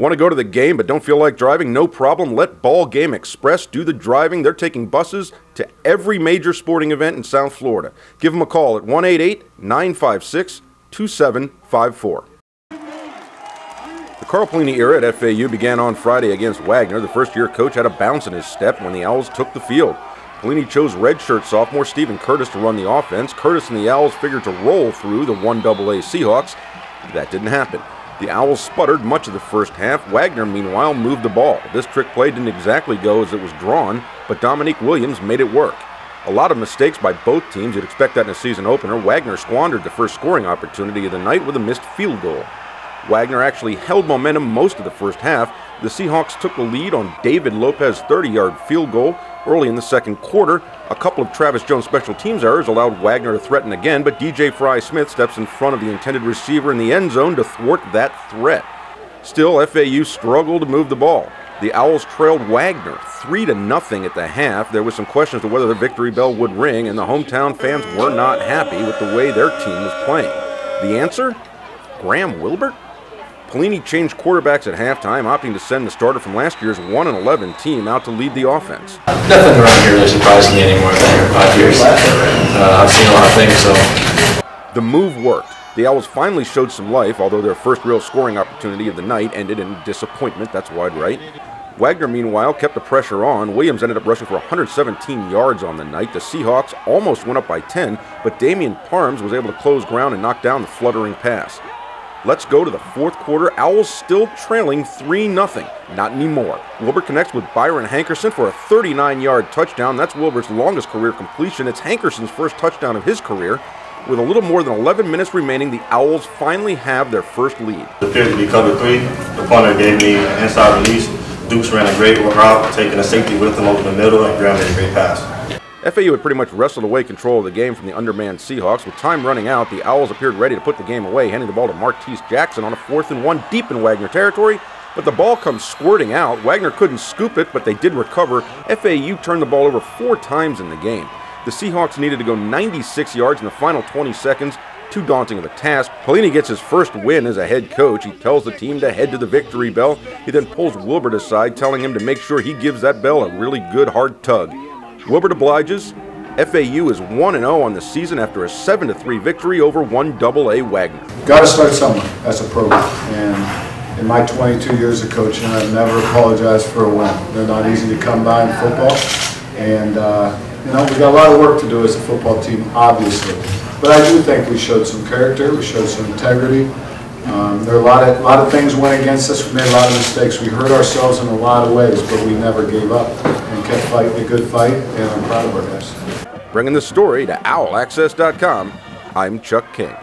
Want to go to the game but don't feel like driving? No problem. Let Ball Game Express do the driving. They're taking buses to every major sporting event in South Florida. Give them a call at 1-888-956-2754. The Carl Pelini era at FAU began on Friday against Wagner. The first-year coach had a bounce in his step when the Owls took the field. Pelini chose redshirt sophomore Stephen Curtis to run the offense. Curtis and the Owls figured to roll through the 1AA Seahawks. That didn't happen. The Owls sputtered much of the first half. Wagner, meanwhile, moved the ball. This trick play didn't exactly go as it was drawn, but Dominique Williams made it work. A lot of mistakes by both teams. You'd expect that in a season opener. Wagner squandered the first scoring opportunity of the night with a missed field goal. Wagner actually held momentum most of the first half. The Seahawks took the lead on David Lopez's 30-yard field goal early in the second quarter. A couple of Travis Jones special teams errors allowed Wagner to threaten again, but DJ Frye-Smith steps in front of the intended receiver in the end zone to thwart that threat. Still, FAU struggled to move the ball. The Owls trailed Wagner 3-0 at the half. There was some question as to whether the victory bell would ring, and the hometown fans were not happy with the way their team was playing. The answer? Graham Wilbert? Pelini changed quarterbacks at halftime, opting to send the starter from last year's 1-11 team out to lead the offense. Nothing around here really surprised me anymore. I've been here 5 years. I've seen a lot of things, so. The move worked. The Owls finally showed some life, although their first real scoring opportunity of the night ended in disappointment. That's wide right. Wagner, meanwhile, kept the pressure on. Williams ended up rushing for 117 yards on the night. The Seahawks almost went up by 10, but Damian Parms was able to close ground and knock down the fluttering pass. Let's go to the fourth quarter. Owls still trailing 3-0. Not anymore. Wilbert connects with Byron Hankerson for a 39-yard touchdown. That's Wilbert's longest career completion. It's Hankerson's first touchdown of his career. With a little more than 11 minutes remaining, the Owls finally have their first lead. It appeared to be cover 3. The punter gave me an inside release. Dukes ran a great route, taking a safety with him over the middle, and Graham made a great pass. FAU had pretty much wrestled away control of the game from the undermanned Seahawks. With time running out, the Owls appeared ready to put the game away, handing the ball to Martese Jackson on a 4th and 1 deep in Wagner territory. But the ball comes squirting out. Wagner couldn't scoop it, but they did recover. FAU turned the ball over 4 times in the game. The Seahawks needed to go 96 yards in the final 20 seconds. Too daunting of a task. Pelini gets his first win as a head coach. He tells the team to head to the victory bell. He then pulls Wilbert aside, telling him to make sure he gives that bell a really good hard tug. Wilbert obliges. FAU is 1-0 on the season after a 7-3 victory over 1AA Wagner. Got to start somewhere as a program, and in my 22 years of coaching, I've never apologized for a win. They're not easy to come by in football, and you know, we got a lot of work to do as a football team, obviously. But I do think we showed some character, we showed some integrity. There are a lot of things went against us. We made a lot of mistakes. We hurt ourselves in a lot of ways, but we never gave up and kept fighting a good fight, and I'm proud of our guys. Bringing the story to OwlAccess.com, I'm Chuck King.